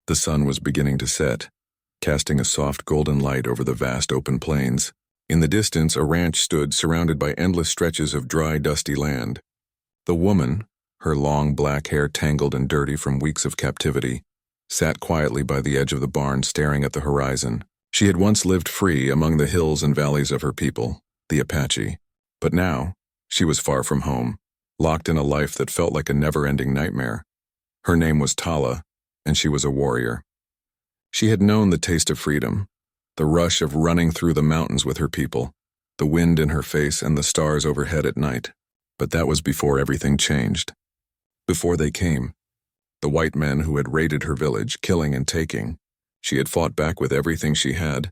The sun was beginning to set, casting a soft golden light over the vast open plains. In the distance, a ranch stood surrounded by endless stretches of dry, dusty land. The woman, her long black hair tangled and dirty from weeks of captivity, sat quietly by the edge of the barn staring at the horizon. She had once lived free among the hills and valleys of her people, the Apache. But now, she was far from home, locked in a life that felt like a never-ending nightmare. Her name was Tala, and she was a warrior. She had known the taste of freedom, the rush of running through the mountains with her people, the wind in her face and the stars overhead at night. But that was before everything changed. Before they came, the white men who had raided her village, killing and taking. She had fought back with everything she had,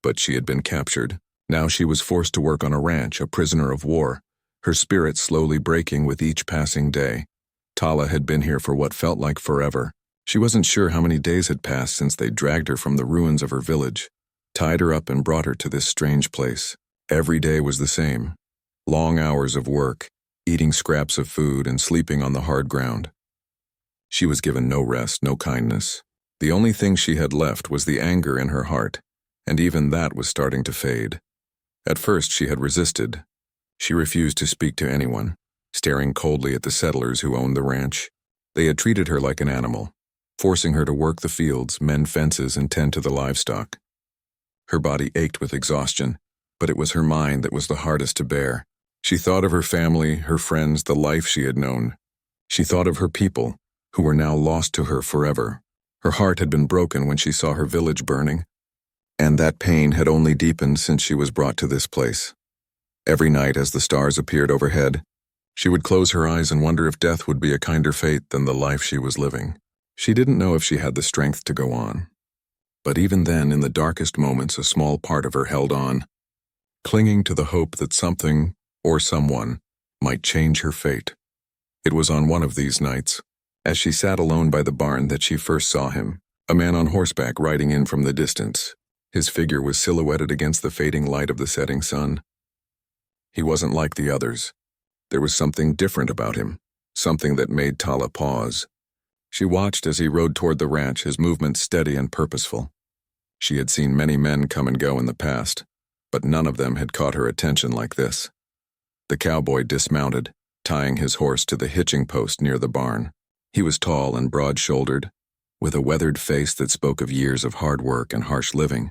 but she had been captured. Now she was forced to work on a ranch, a prisoner of war, her spirit slowly breaking with each passing day. Tala had been here for what felt like forever. She wasn't sure how many days had passed since they dragged her from the ruins of her village, tied her up and brought her to this strange place. Every day was the same. Long hours of work, eating scraps of food and sleeping on the hard ground. She was given no rest, no kindness. The only thing she had left was the anger in her heart, and even that was starting to fade. At first she had resisted. She refused to speak to anyone, staring coldly at the settlers who owned the ranch. They had treated her like an animal, forcing her to work the fields, mend fences, and tend to the livestock. Her body ached with exhaustion, but it was her mind that was the hardest to bear. She thought of her family, her friends, the life she had known. She thought of her people, who were now lost to her forever. Her heart had been broken when she saw her village burning, and that pain had only deepened since she was brought to this place. Every night as the stars appeared overhead, she would close her eyes and wonder if death would be a kinder fate than the life she was living. She didn't know if she had the strength to go on. But even then, in the darkest moments, a small part of her held on, clinging to the hope that something, or someone, might change her fate. It was on one of these nights, as she sat alone by the barn, that she first saw him, a man on horseback riding in from the distance. His figure was silhouetted against the fading light of the setting sun. He wasn't like the others. There was something different about him, something that made Tala pause. She watched as he rode toward the ranch, his movements steady and purposeful. She had seen many men come and go in the past, but none of them had caught her attention like this. The cowboy dismounted, tying his horse to the hitching post near the barn. He was tall and broad-shouldered, with a weathered face that spoke of years of hard work and harsh living.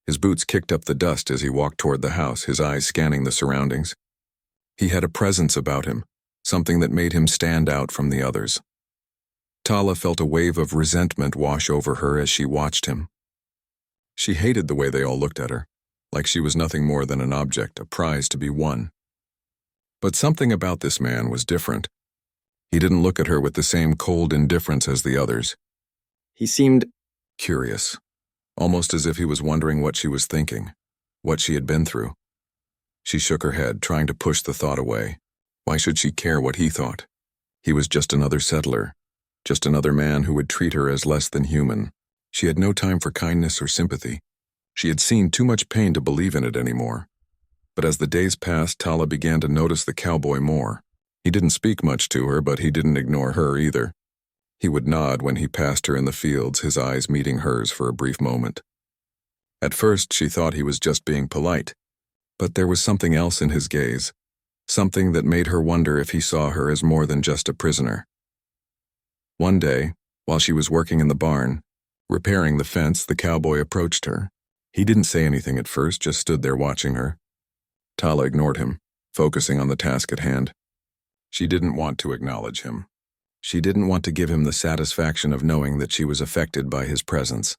His boots kicked up the dust as he walked toward the house, his eyes scanning the surroundings. He had a presence about him, something that made him stand out from the others. Tala felt a wave of resentment wash over her as she watched him. She hated the way they all looked at her, like she was nothing more than an object, a prize to be won. But something about this man was different. He didn't look at her with the same cold indifference as the others. He seemed curious, almost as if he was wondering what she was thinking, what she had been through. She shook her head, trying to push the thought away. Why should she care what he thought? He was just another settler, just another man who would treat her as less than human. She had no time for kindness or sympathy. She had seen too much pain to believe in it anymore. But as the days passed, Tala began to notice the cowboy more. He didn't speak much to her, but he didn't ignore her either. He would nod when he passed her in the fields, his eyes meeting hers for a brief moment. At first, she thought he was just being polite, but there was something else in his gaze, something that made her wonder if he saw her as more than just a prisoner. One day, while she was working in the barn, repairing the fence, the cowboy approached her. He didn't say anything at first, just stood there watching her. Tala ignored him, focusing on the task at hand. She didn't want to acknowledge him. She didn't want to give him the satisfaction of knowing that she was affected by his presence.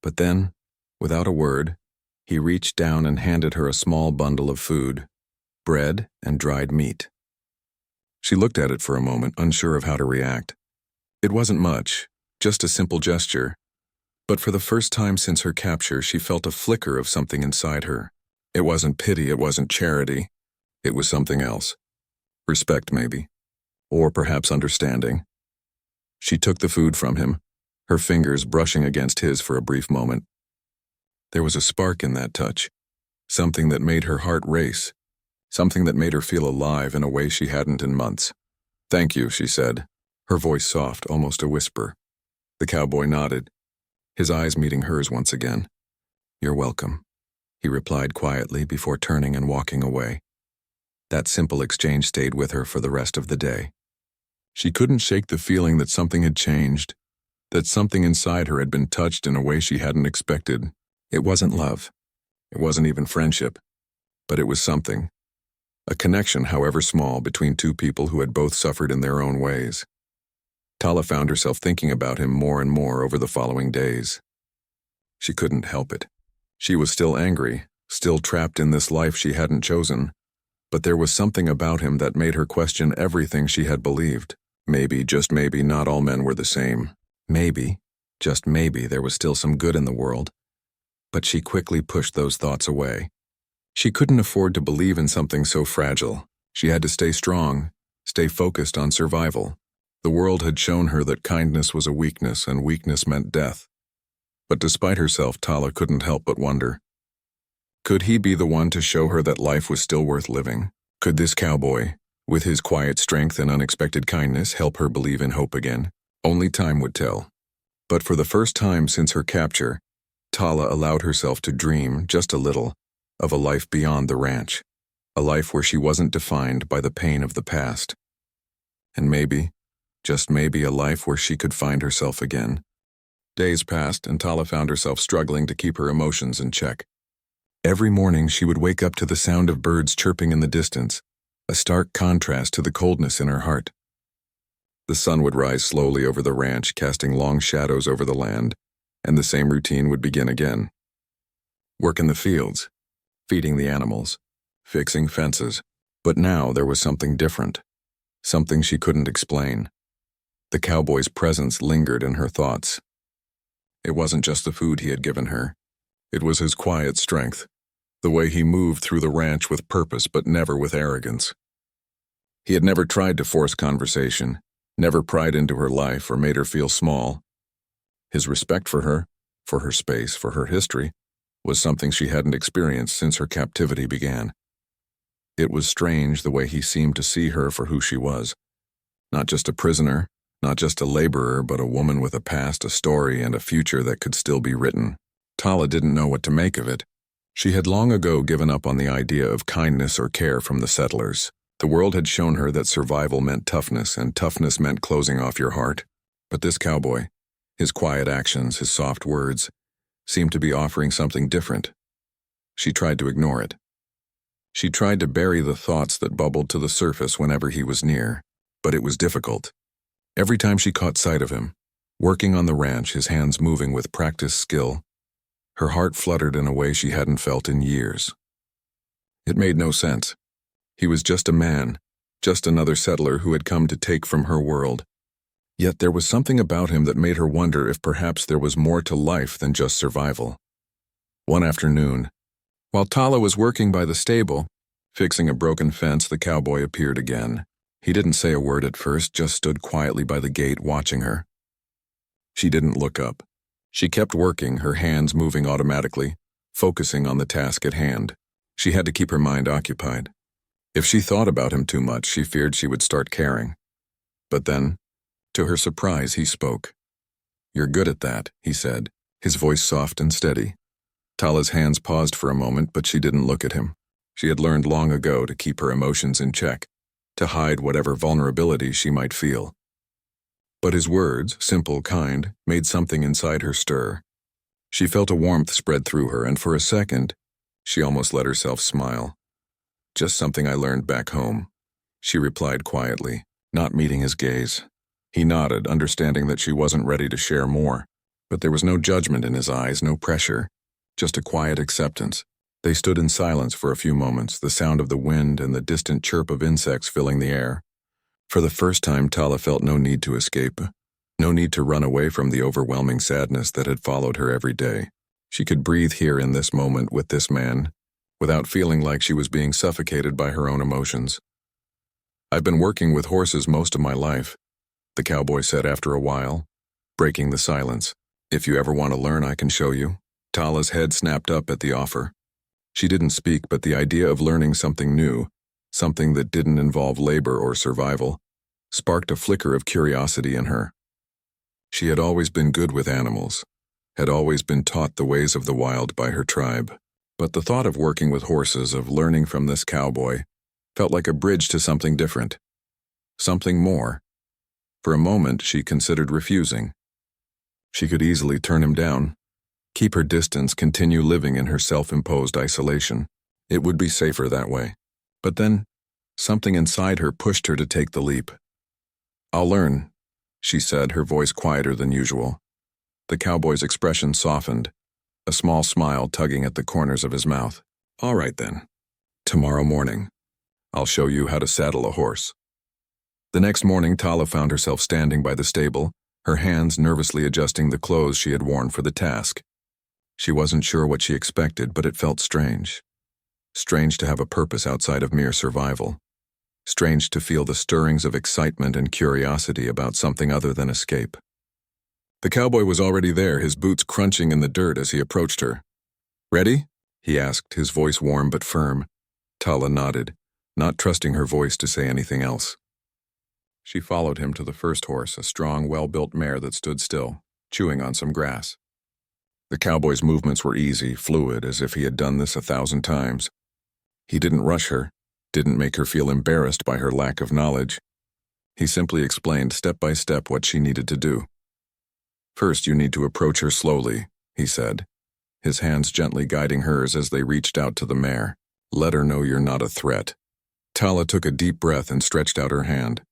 But then, without a word, he reached down and handed her a small bundle of food, bread and dried meat. She looked at it for a moment, unsure of how to react. It wasn't much, just a simple gesture, but for the first time since her capture, she felt a flicker of something inside her. It wasn't pity, it wasn't charity. It was something else. Respect, maybe. Or perhaps understanding. She took the food from him, her fingers brushing against his for a brief moment. There was a spark in that touch, something that made her heart race, something that made her feel alive in a way she hadn't in months. "Thank you," she said, her voice soft, almost a whisper. The cowboy nodded, his eyes meeting hers once again. "You're welcome," he replied quietly before turning and walking away. That simple exchange stayed with her for the rest of the day. She couldn't shake the feeling that something had changed, that something inside her had been touched in a way she hadn't expected. It wasn't love. It wasn't even friendship. But it was something. A connection, however small, between two people who had both suffered in their own ways. Tala found herself thinking about him more and more over the following days. She couldn't help it. She was still angry, still trapped in this life she hadn't chosen, but there was something about him that made her question everything she had believed. Maybe, just maybe, not all men were the same. Maybe, just maybe, there was still some good in the world. But she quickly pushed those thoughts away. She couldn't afford to believe in something so fragile. She had to stay strong, stay focused on survival. The world had shown her that kindness was a weakness and weakness meant death. But despite herself, Tala couldn't help but wonder. Could he be the one to show her that life was still worth living? Could this cowboy, with his quiet strength and unexpected kindness, help her believe in hope again? Only time would tell. But for the first time since her capture, Tala allowed herself to dream, just a little, of a life beyond the ranch, a life where she wasn't defined by the pain of the past. And maybe, just maybe, a life where she could find herself again. Days passed, and Tala found herself struggling to keep her emotions in check. Every morning she would wake up to the sound of birds chirping in the distance, a stark contrast to the coldness in her heart. The sun would rise slowly over the ranch, casting long shadows over the land, and the same routine would begin again. Work in the fields, feeding the animals, fixing fences. But now there was something different, something she couldn't explain. The cowboy's presence lingered in her thoughts. It wasn't just the food he had given her. It was his quiet strength, the way he moved through the ranch with purpose but never with arrogance. He had never tried to force conversation, never pried into her life or made her feel small. His respect for her space, for her history, was something she hadn't experienced since her captivity began. It was strange the way he seemed to see her for who she was. Not just a prisoner, not just a laborer, but a woman with a past, a story, and a future that could still be written. Tala didn't know what to make of it. She had long ago given up on the idea of kindness or care from the settlers. The world had shown her that survival meant toughness, and toughness meant closing off your heart. But this cowboy, his quiet actions, his soft words, seemed to be offering something different. She tried to ignore it. She tried to bury the thoughts that bubbled to the surface whenever he was near, but it was difficult. Every time she caught sight of him, working on the ranch, his hands moving with practiced skill, her heart fluttered in a way she hadn't felt in years. It made no sense. He was just a man, just another settler who had come to take from her world. Yet there was something about him that made her wonder if perhaps there was more to life than just survival. One afternoon, while Tala was working by the stable, fixing a broken fence, the cowboy appeared again. He didn't say a word at first, just stood quietly by the gate watching her. She didn't look up. She kept working, her hands moving automatically, focusing on the task at hand. She had to keep her mind occupied. If she thought about him too much, she feared she would start caring. But then, to her surprise, he spoke. "You're good at that," he said, his voice soft and steady. Tala's hands paused for a moment, but she didn't look at him. She had learned long ago to keep her emotions in check, to hide whatever vulnerability she might feel. But his words, simple, kind, made something inside her stir. She felt a warmth spread through her, and for a second, she almost let herself smile. "Just something I learned back home," she replied quietly, not meeting his gaze. He nodded, understanding that she wasn't ready to share more, but there was no judgment in his eyes, no pressure, just a quiet acceptance. They stood in silence for a few moments, the sound of the wind and the distant chirp of insects filling the air. For the first time, Tala felt no need to escape, no need to run away from the overwhelming sadness that had followed her every day. She could breathe here in this moment with this man, without feeling like she was being suffocated by her own emotions. "I've been working with horses most of my life," the cowboy said after a while, breaking the silence. "If you ever want to learn, I can show you." Tala's head snapped up at the offer. She didn't speak, but the idea of learning something new, something that didn't involve labor or survival, sparked a flicker of curiosity in her. She had always been good with animals, had always been taught the ways of the wild by her tribe. But the thought of working with horses, of learning from this cowboy, felt like a bridge to something different, something more. For a moment, she considered refusing. She could easily turn him down, keep her distance, continue living in her self-imposed isolation. It would be safer that way. But then, something inside her pushed her to take the leap. "I'll learn," she said, her voice quieter than usual. The cowboy's expression softened, a small smile tugging at the corners of his mouth. "All right then. Tomorrow morning, I'll show you how to saddle a horse." The next morning, Tala found herself standing by the stable, her hands nervously adjusting the clothes she had worn for the task. She wasn't sure what she expected, but it felt strange. Strange to have a purpose outside of mere survival. Strange to feel the stirrings of excitement and curiosity about something other than escape. The cowboy was already there, his boots crunching in the dirt as he approached her. "Ready?" he asked, his voice warm but firm. Tala nodded, not trusting her voice to say anything else. She followed him to the first horse, a strong, well-built mare that stood still, chewing on some grass. The cowboy's movements were easy, fluid, as if he had done this 1,000 times. He didn't rush her, didn't make her feel embarrassed by her lack of knowledge. He simply explained step by step what she needed to do. "First, you need to approach her slowly," he said, his hands gently guiding hers as they reached out to the mare. "Let her know you're not a threat." Tala took a deep breath and stretched out her hand.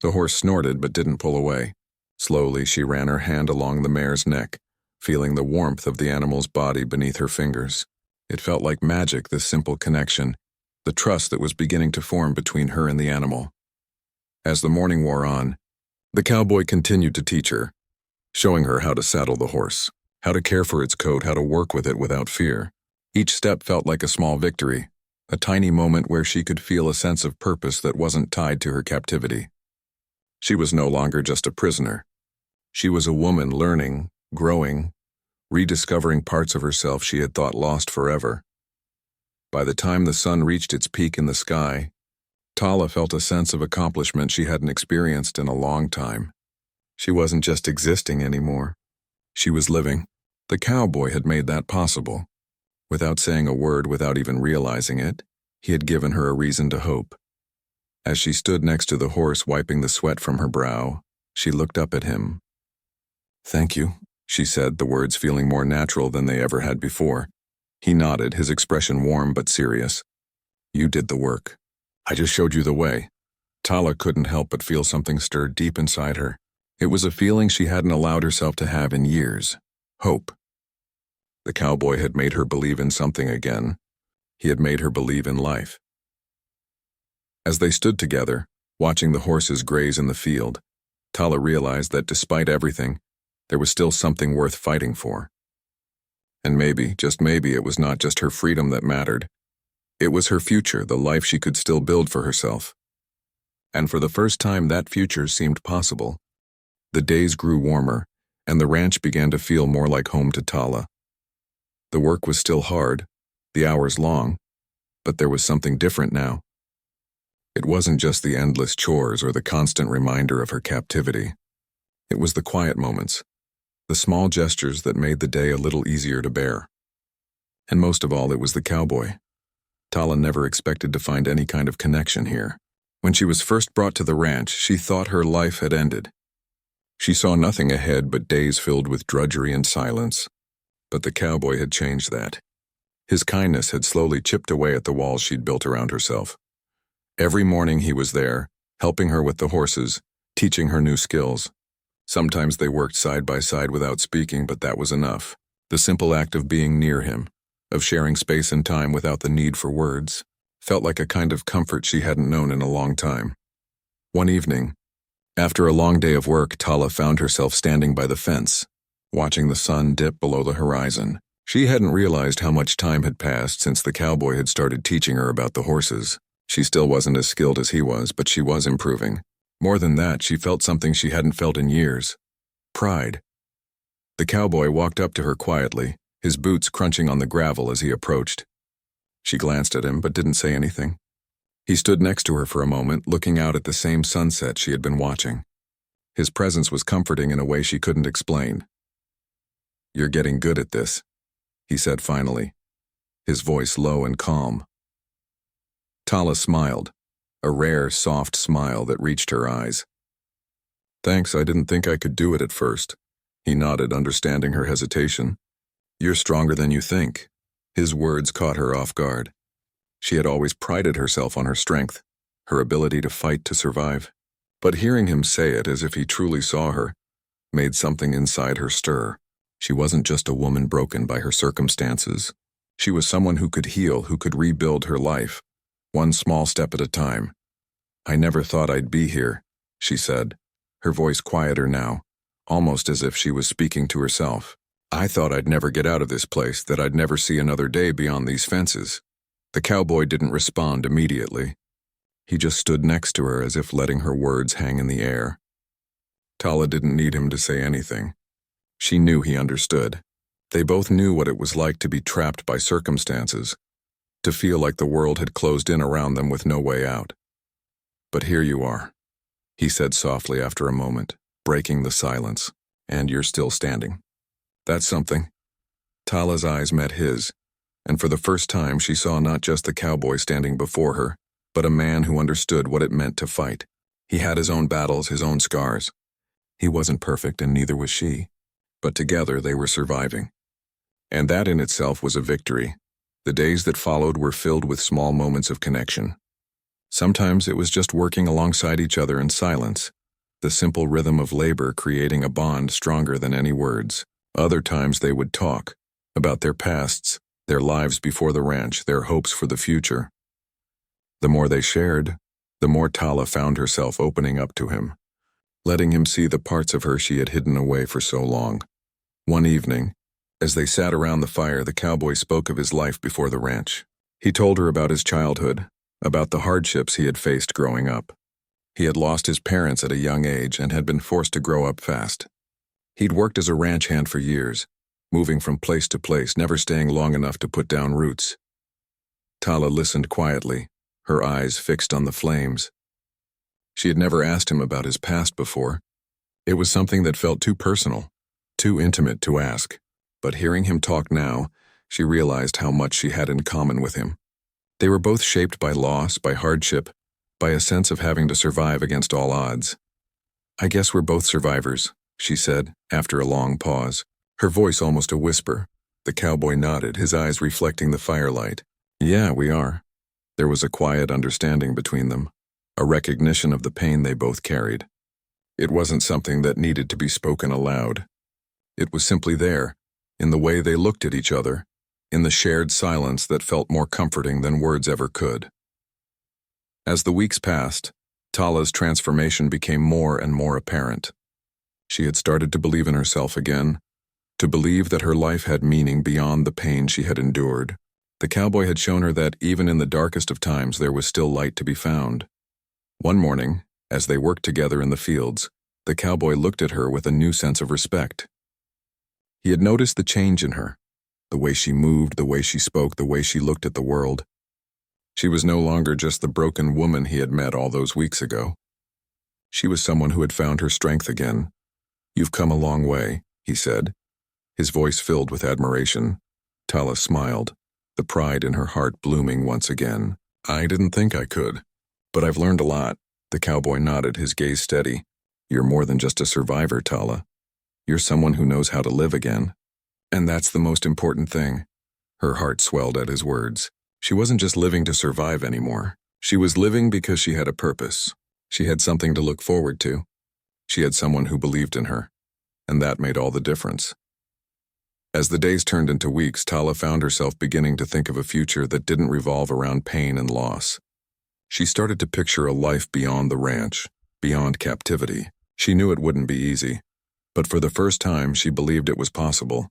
The horse snorted but didn't pull away. Slowly, she ran her hand along the mare's neck, feeling the warmth of the animal's body beneath her fingers. It felt like magic, this simple connection, the trust that was beginning to form between her and the animal. As the morning wore on, the cowboy continued to teach her, showing her how to saddle the horse, how to care for its coat, how to work with it without fear. Each step felt like a small victory, a tiny moment where she could feel a sense of purpose that wasn't tied to her captivity. She was no longer just a prisoner. She was a woman learning, growing, rediscovering parts of herself she had thought lost forever. By the time the sun reached its peak in the sky, Tala felt a sense of accomplishment she hadn't experienced in a long time. She wasn't just existing anymore. She was living. The cowboy had made that possible. Without saying a word, without even realizing it, he had given her a reason to hope. As she stood next to the horse, wiping the sweat from her brow, she looked up at him. "Thank you," she said, the words feeling more natural than they ever had before. He nodded, his expression warm but serious. "You did the work. I just showed you the way." Tala couldn't help but feel something stirred deep inside her. It was a feeling she hadn't allowed herself to have in years. Hope. The cowboy had made her believe in something again. He had made her believe in life. As they stood together, watching the horses graze in the field, Tala realized that despite everything, there was still something worth fighting for. And maybe, just maybe, it was not just her freedom that mattered. It was her future, the life she could still build for herself. And for the first time, that future seemed possible. The days grew warmer, and the ranch began to feel more like home to Tala. The work was still hard, the hours long, but there was something different now. It wasn't just the endless chores or the constant reminder of her captivity. It was the quiet moments, the small gestures that made the day a little easier to bear. And most of all, it was the cowboy. Tala never expected to find any kind of connection here. When she was first brought to the ranch, she thought her life had ended. She saw nothing ahead but days filled with drudgery and silence. But the cowboy had changed that. His kindness had slowly chipped away at the walls she'd built around herself. Every morning he was there, helping her with the horses, teaching her new skills. Sometimes they worked side by side without speaking, but that was enough. The simple act of being near him, of sharing space and time without the need for words, felt like a kind of comfort she hadn't known in a long time. One evening, after a long day of work, Tala found herself standing by the fence, watching the sun dip below the horizon. She hadn't realized how much time had passed since the cowboy had started teaching her about the horses. She still wasn't as skilled as he was, but she was improving. More than that, she felt something she hadn't felt in years. Pride. The cowboy walked up to her quietly, his boots crunching on the gravel as he approached. She glanced at him but didn't say anything. He stood next to her for a moment, looking out at the same sunset she had been watching. His presence was comforting in a way she couldn't explain. "You're getting good at this," he said finally, his voice low and calm. Tala smiled, a rare, soft smile that reached her eyes. "Thanks, I didn't think I could do it at first," he nodded, understanding her hesitation. "You're stronger than you think." His words caught her off guard. She had always prided herself on her strength, her ability to fight to survive. But hearing him say it as if he truly saw her made something inside her stir. She wasn't just a woman broken by her circumstances. She was someone who could heal, who could rebuild her life, one small step at a time. "I never thought I'd be here," she said, her voice quieter now, almost as if she was speaking to herself. "I thought I'd never get out of this place, that I'd never see another day beyond these fences." The cowboy didn't respond immediately. He just stood next to her as if letting her words hang in the air. Tala didn't need him to say anything. She knew he understood. They both knew what it was like to be trapped by circumstances, to feel like the world had closed in around them with no way out. "But here you are," he said softly after a moment, breaking the silence, "and you're still standing. That's something." Tala's eyes met his, and for the first time she saw not just the cowboy standing before her, but a man who understood what it meant to fight. He had his own battles, his own scars. He wasn't perfect, and neither was she, but together they were surviving. And that in itself was a victory. The days that followed were filled with small moments of connection. Sometimes it was just working alongside each other in silence, the simple rhythm of labor creating a bond stronger than any words. Other times they would talk about their pasts, their lives before the ranch, their hopes for the future. The more they shared, the more Tala found herself opening up to him, letting him see the parts of her she had hidden away for so long. One evening, as they sat around the fire, the cowboy spoke of his life before the ranch. He told her about his childhood, about the hardships he had faced growing up. He had lost his parents at a young age and had been forced to grow up fast. He'd worked as a ranch hand for years, moving from place to place, never staying long enough to put down roots. Tala listened quietly, her eyes fixed on the flames. She had never asked him about his past before. It was something that felt too personal, too intimate to ask. But hearing him talk now, she realized how much she had in common with him. They were both shaped by loss, by hardship, by a sense of having to survive against all odds. "I guess we're both survivors," she said, after a long pause, her voice almost a whisper. The cowboy nodded, his eyes reflecting the firelight. "Yeah, we are." There was a quiet understanding between them, a recognition of the pain they both carried. It wasn't something that needed to be spoken aloud. It was simply there, in the way they looked at each other, in the shared silence that felt more comforting than words ever could. As the weeks passed, Tala's transformation became more and more apparent. She had started to believe in herself again, to believe that her life had meaning beyond the pain she had endured. The cowboy had shown her that even in the darkest of times there was still light to be found. One morning, as they worked together in the fields, the cowboy looked at her with a new sense of respect. He had noticed the change in her, the way she moved, the way she spoke, the way she looked at the world. She was no longer just the broken woman he had met all those weeks ago. She was someone who had found her strength again. "You've come a long way," he said, his voice filled with admiration. Tala smiled, the pride in her heart blooming once again. "I didn't think I could, but I've learned a lot." The cowboy nodded, his gaze steady. "You're more than just a survivor, Tala. You're someone who knows how to live again. And that's the most important thing." Her heart swelled at his words. She wasn't just living to survive anymore. She was living because she had a purpose. She had something to look forward to. She had someone who believed in her, and that made all the difference. As the days turned into weeks, Tala found herself beginning to think of a future that didn't revolve around pain and loss. She started to picture a life beyond the ranch, beyond captivity. She knew it wouldn't be easy, but for the first time she believed it was possible.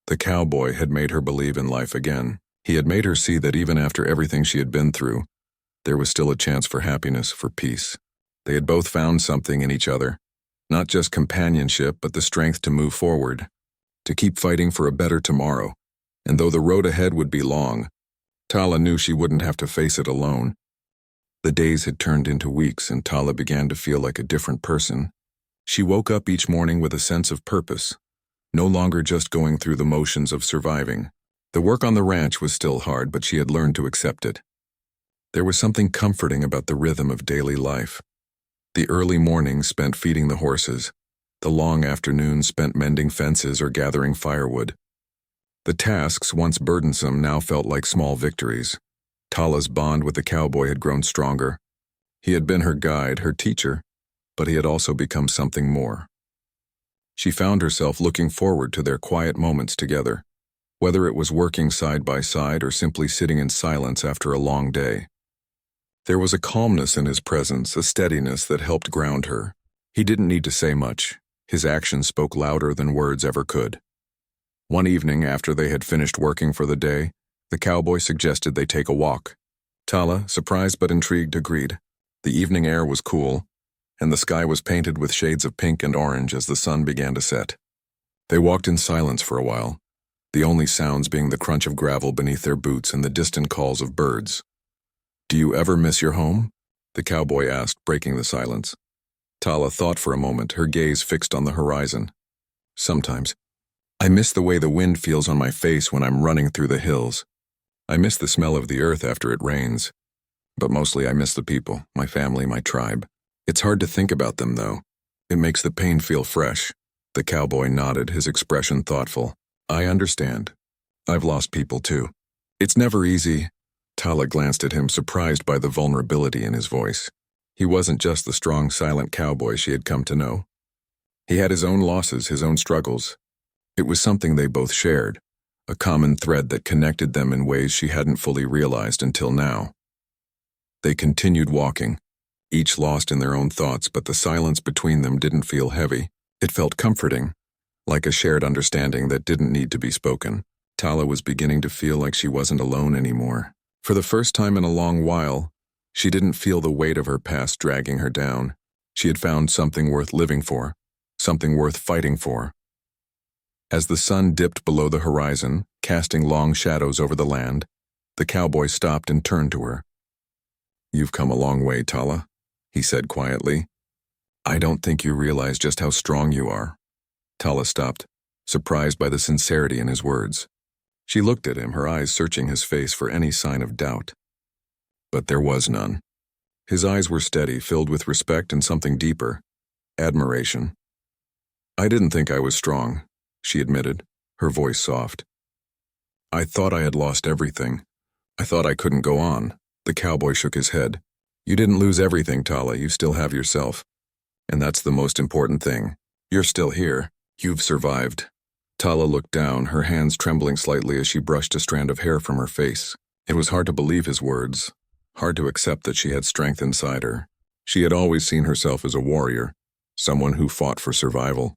The cowboy had made her believe in life again. He had made her see that even after everything she had been through, there was still a chance for happiness, for peace. They had both found something in each other, not just companionship, but the strength to move forward, to keep fighting for a better tomorrow. And though the road ahead would be long, Tala knew she wouldn't have to face it alone. The days had turned into weeks, and Tala began to feel like a different person. She woke up each morning with a sense of purpose, no longer just going through the motions of surviving. The work on the ranch was still hard, but she had learned to accept it. There was something comforting about the rhythm of daily life. The early mornings spent feeding the horses, the long afternoons spent mending fences or gathering firewood. The tasks, once burdensome, now felt like small victories. Tala's bond with the cowboy had grown stronger. He had been her guide, her teacher, but he had also become something more. She found herself looking forward to their quiet moments together, whether it was working side by side or simply sitting in silence after a long day. There was a calmness in his presence, a steadiness that helped ground her. He didn't need to say much. His actions spoke louder than words ever could. One evening, after they had finished working for the day, the cowboy suggested they take a walk. Tala, surprised but intrigued, agreed. The evening air was cool, and the sky was painted with shades of pink and orange as the sun began to set. They walked in silence for a while, the only sounds being the crunch of gravel beneath their boots and the distant calls of birds. "Do you ever miss your home?" the cowboy asked, breaking the silence. Tala thought for a moment, her gaze fixed on the horizon. "Sometimes. I miss the way the wind feels on my face when I'm running through the hills. I miss the smell of the earth after it rains. But mostly I miss the people, my family, my tribe. It's hard to think about them, though. It makes the pain feel fresh." The cowboy nodded, his expression thoughtful. "I understand. I've lost people, too. It's never easy." Tala glanced at him, surprised by the vulnerability in his voice. He wasn't just the strong, silent cowboy she had come to know. He had his own losses, his own struggles. It was something they both shared, a common thread that connected them in ways she hadn't fully realized until now. They continued walking, each lost in their own thoughts, but the silence between them didn't feel heavy. It felt comforting, like a shared understanding that didn't need to be spoken. Tala was beginning to feel like she wasn't alone anymore. For the first time in a long while, she didn't feel the weight of her past dragging her down. She had found something worth living for, something worth fighting for. As the sun dipped below the horizon, casting long shadows over the land, the cowboy stopped and turned to her. "You've come a long way, Tala," he said quietly. "I don't think you realize just how strong you are." Tala stopped, surprised by the sincerity in his words. She looked at him, her eyes searching his face for any sign of doubt. But there was none. His eyes were steady, filled with respect and something deeper, admiration. "I didn't think I was strong," she admitted, her voice soft. "I thought I had lost everything. I thought I couldn't go on." The cowboy shook his head. "You didn't lose everything, Tala. You still have yourself. And that's the most important thing. You're still here. You've survived." Tala looked down, her hands trembling slightly as she brushed a strand of hair from her face. It was hard to believe his words, hard to accept that she had strength inside her. She had always seen herself as a warrior, someone who fought for survival.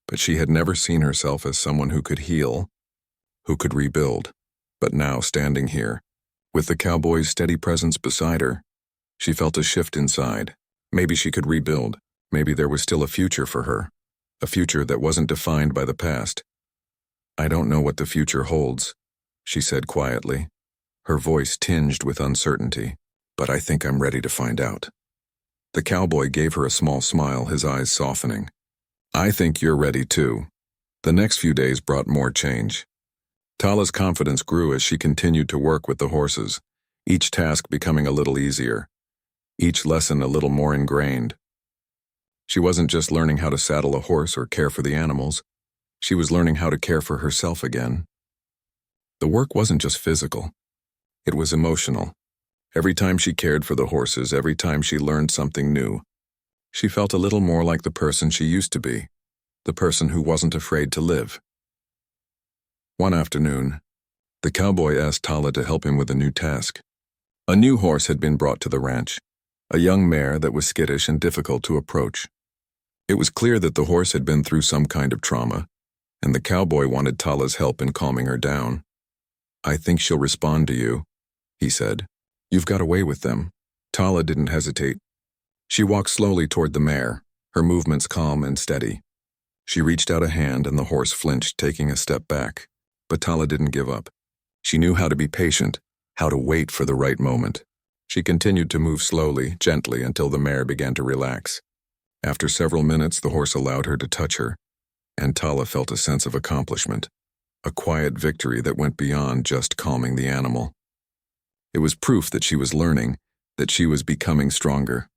But she had never seen herself as someone who could heal, who could rebuild. But now, standing here, with the cowboy's steady presence beside her, she felt a shift inside. Maybe she could rebuild. Maybe there was still a future for her, a future that wasn't defined by the past. "I don't know what the future holds," she said quietly, her voice tinged with uncertainty, "but I think I'm ready to find out." The cowboy gave her a small smile, his eyes softening. "I think you're ready too." The next few days brought more change. Tala's confidence grew as she continued to work with the horses, each task becoming a little easier, each lesson a little more ingrained. She wasn't just learning how to saddle a horse or care for the animals, she was learning how to care for herself again. The work wasn't just physical, it was emotional. Every time she cared for the horses, every time she learned something new, she felt a little more like the person she used to be, the person who wasn't afraid to live. One afternoon, the cowboy asked Tala to help him with a new task. A new horse had been brought to the ranch, a young mare that was skittish and difficult to approach. It was clear that the horse had been through some kind of trauma, and the cowboy wanted Tala's help in calming her down. "I think she'll respond to you," he said. "You've got away with them." Tala didn't hesitate. She walked slowly toward the mare, her movements calm and steady. She reached out a hand and the horse flinched, taking a step back. But Tala didn't give up. She knew how to be patient, how to wait for the right moment. She continued to move slowly, gently, until the mare began to relax. After several minutes, the horse allowed her to touch her, and Tala felt a sense of accomplishment, a quiet victory that went beyond just calming the animal. It was proof that she was learning, that she was becoming stronger.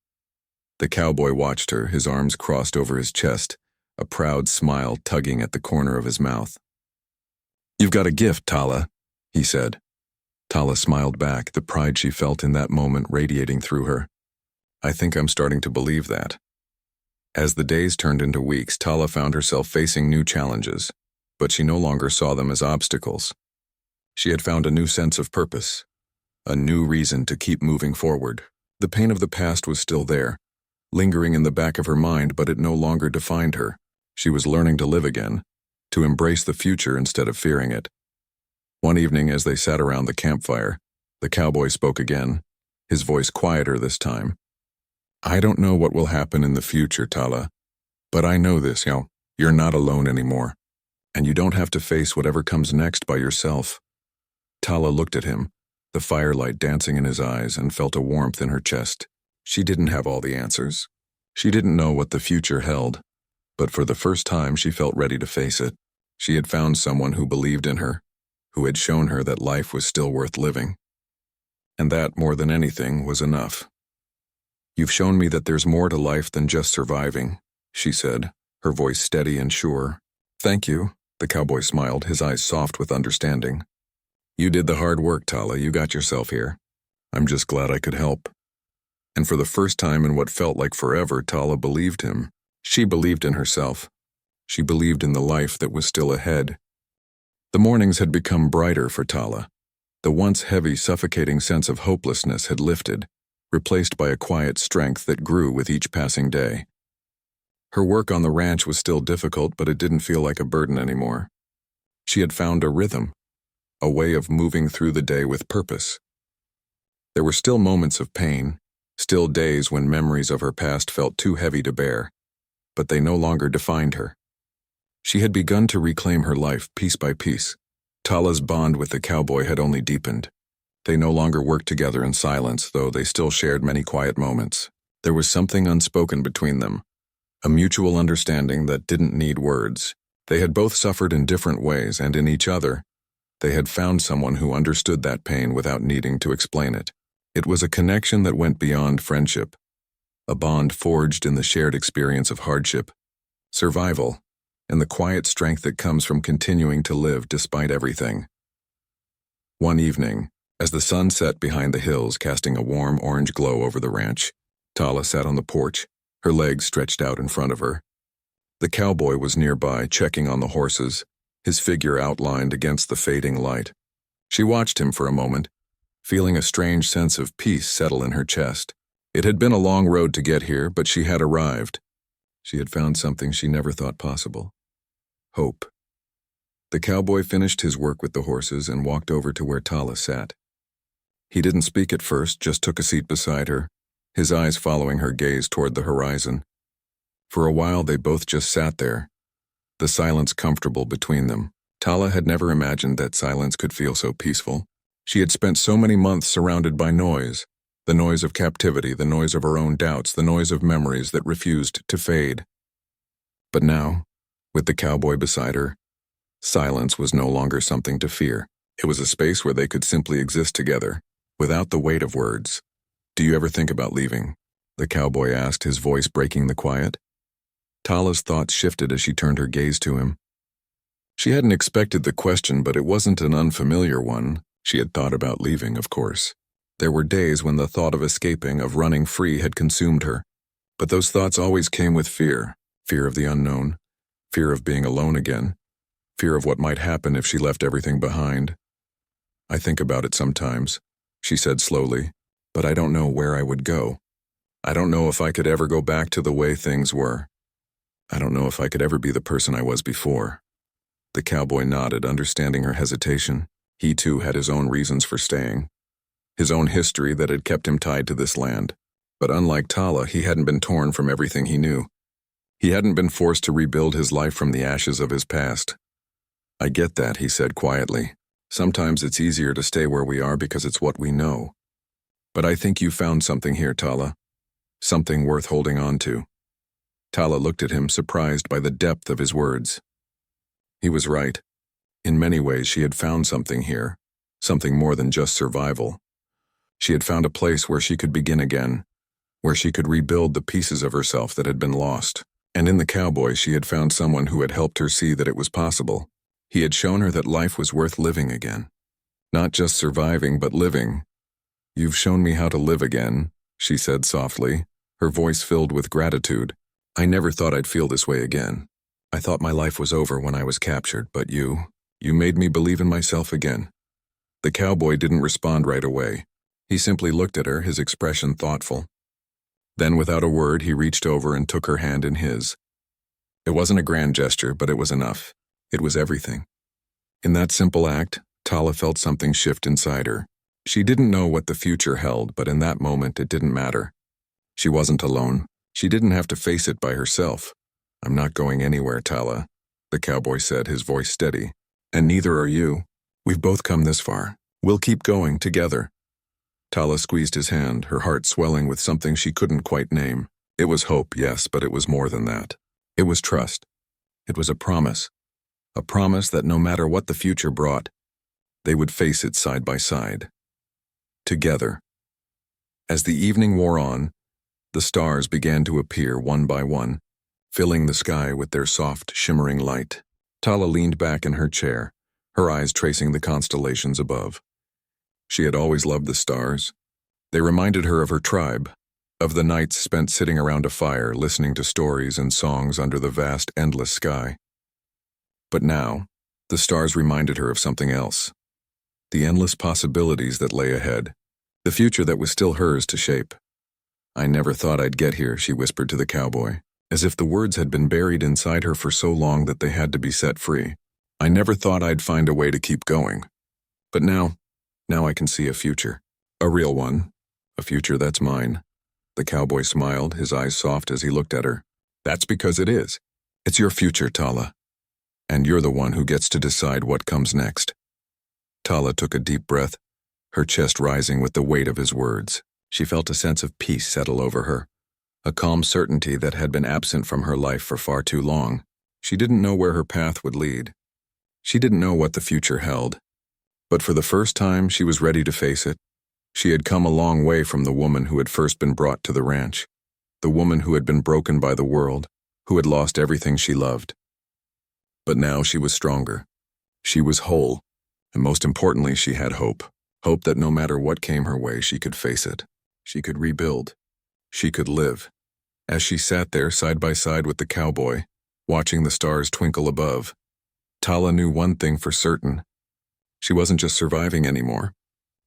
The cowboy watched her, his arms crossed over his chest, a proud smile tugging at the corner of his mouth. "You've got a gift, Tala," he said. Tala smiled back, the pride she felt in that moment radiating through her. "I think I'm starting to believe that." As the days turned into weeks, Tala found herself facing new challenges, but she no longer saw them as obstacles. She had found a new sense of purpose, a new reason to keep moving forward. The pain of the past was still there, lingering in the back of her mind, but it no longer defined her. She was learning to live again, to embrace the future instead of fearing it. One evening, as they sat around the campfire, the cowboy spoke again, his voice quieter this time. "I don't know what will happen in the future, Tala, but I know this, you're not alone anymore, and you don't have to face whatever comes next by yourself." Tala looked at him, the firelight dancing in his eyes, and felt a warmth in her chest. She didn't have all the answers. She didn't know what the future held, but for the first time she felt ready to face it. She had found someone who believed in her, who had shown her that life was still worth living. And that, more than anything, was enough. "You've shown me that there's more to life than just surviving," she said, her voice steady and sure. "Thank you," the cowboy smiled, his eyes soft with understanding. "You did the hard work, Tala. You got yourself here. I'm just glad I could help." And for the first time in what felt like forever, Tala believed him. She believed in herself. She believed in the life that was still ahead. The mornings had become brighter for Tala. The once heavy, suffocating sense of hopelessness had lifted, replaced by a quiet strength that grew with each passing day. Her work on the ranch was still difficult, but it didn't feel like a burden anymore. She had found a rhythm, a way of moving through the day with purpose. There were still moments of pain, still days when memories of her past felt too heavy to bear, but they no longer defined her. She had begun to reclaim her life piece by piece. Tala's bond with the cowboy had only deepened. They no longer worked together in silence, though they still shared many quiet moments. There was something unspoken between them, a mutual understanding that didn't need words. They had both suffered in different ways, and in each other, they had found someone who understood that pain without needing to explain it. It was a connection that went beyond friendship, a bond forged in the shared experience of hardship, survival, and the quiet strength that comes from continuing to live despite everything. One evening, as the sun set behind the hills, casting a warm orange glow over the ranch, Tala sat on the porch, her legs stretched out in front of her. The cowboy was nearby, checking on the horses, his figure outlined against the fading light. She watched him for a moment, feeling a strange sense of peace settle in her chest. It had been a long road to get here, but she had arrived. She had found something she never thought possible: hope. The cowboy finished his work with the horses and walked over to where Tala sat. He didn't speak at first, just took a seat beside her, his eyes following her gaze toward the horizon. For a while they both just sat there, the silence comfortable between them. Tala had never imagined that silence could feel so peaceful. She had spent so many months surrounded by noise, the noise of captivity, the noise of her own doubts, the noise of memories that refused to fade. But now, with the cowboy beside her, silence was no longer something to fear. It was a space where they could simply exist together, without the weight of words. "Do you ever think about leaving?" the cowboy asked, his voice breaking the quiet. Tala's thoughts shifted as she turned her gaze to him. She hadn't expected the question, but it wasn't an unfamiliar one. She had thought about leaving, of course. There were days when the thought of escaping, of running free, had consumed her. But those thoughts always came with fear. Fear of the unknown. Fear of being alone again. Fear of what might happen if she left everything behind. "I think about it sometimes," she said slowly, "but I don't know where I would go. I don't know if I could ever go back to the way things were. I don't know if I could ever be the person I was before." The cowboy nodded, understanding her hesitation. He too had his own reasons for staying, his own history that had kept him tied to this land. But unlike Tala, he hadn't been torn from everything he knew. He hadn't been forced to rebuild his life from the ashes of his past. "I get that," he said quietly. "Sometimes it's easier to stay where we are because it's what we know. But I think you found something here, Tala. Something worth holding on to." Tala looked at him, surprised by the depth of his words. He was right. In many ways, she had found something here, something more than just survival. She had found a place where she could begin again, where she could rebuild the pieces of herself that had been lost. And in the cowboy, she had found someone who had helped her see that it was possible. He had shown her that life was worth living again. Not just surviving, but living. "You've shown me how to live again," she said softly, her voice filled with gratitude. "I never thought I'd feel this way again. I thought my life was over when I was captured, but you made me believe in myself again." The cowboy didn't respond right away. He simply looked at her, his expression thoughtful. Then, without a word, he reached over and took her hand in his. It wasn't a grand gesture, but it was enough. It was everything. In that simple act, Tala felt something shift inside her. She didn't know what the future held, but in that moment it didn't matter. She wasn't alone. She didn't have to face it by herself. "I'm not going anywhere, Tala," the cowboy said, his voice steady. "And neither are you. We've both come this far. We'll keep going together." Tala squeezed his hand, her heart swelling with something she couldn't quite name. It was hope, yes, but it was more than that. It was trust. It was a promise that no matter what the future brought, they would face it side by side. Together. As the evening wore on, the stars began to appear one by one, filling the sky with their soft, shimmering light. Tala leaned back in her chair, her eyes tracing the constellations above. She had always loved the stars. They reminded her of her tribe, of the nights spent sitting around a fire, listening to stories and songs under the vast, endless sky. But now, the stars reminded her of something else. The endless possibilities that lay ahead, the future that was still hers to shape. "I never thought I'd get here," she whispered to the cowboy, as if the words had been buried inside her for so long that they had to be set free. "I never thought I'd find a way to keep going. But now I can see a future. A real one. A future that's mine." The cowboy smiled, his eyes soft as he looked at her. "That's because it is. It's your future, Tala. And you're the one who gets to decide what comes next." Tala took a deep breath, her chest rising with the weight of his words. She felt a sense of peace settle over her, a calm certainty that had been absent from her life for far too long. She didn't know where her path would lead. She didn't know what the future held. But for the first time, she was ready to face it. She had come a long way from the woman who had first been brought to the ranch, the woman who had been broken by the world, who had lost everything she loved. But now she was stronger. She was whole, and most importantly, she had hope. Hope that no matter what came her way, she could face it. She could rebuild. She could live. As she sat there side by side with the cowboy, watching the stars twinkle above, Tala knew one thing for certain. She wasn't just surviving anymore.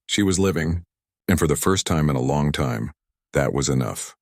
She was living, and for the first time in a long time, that was enough.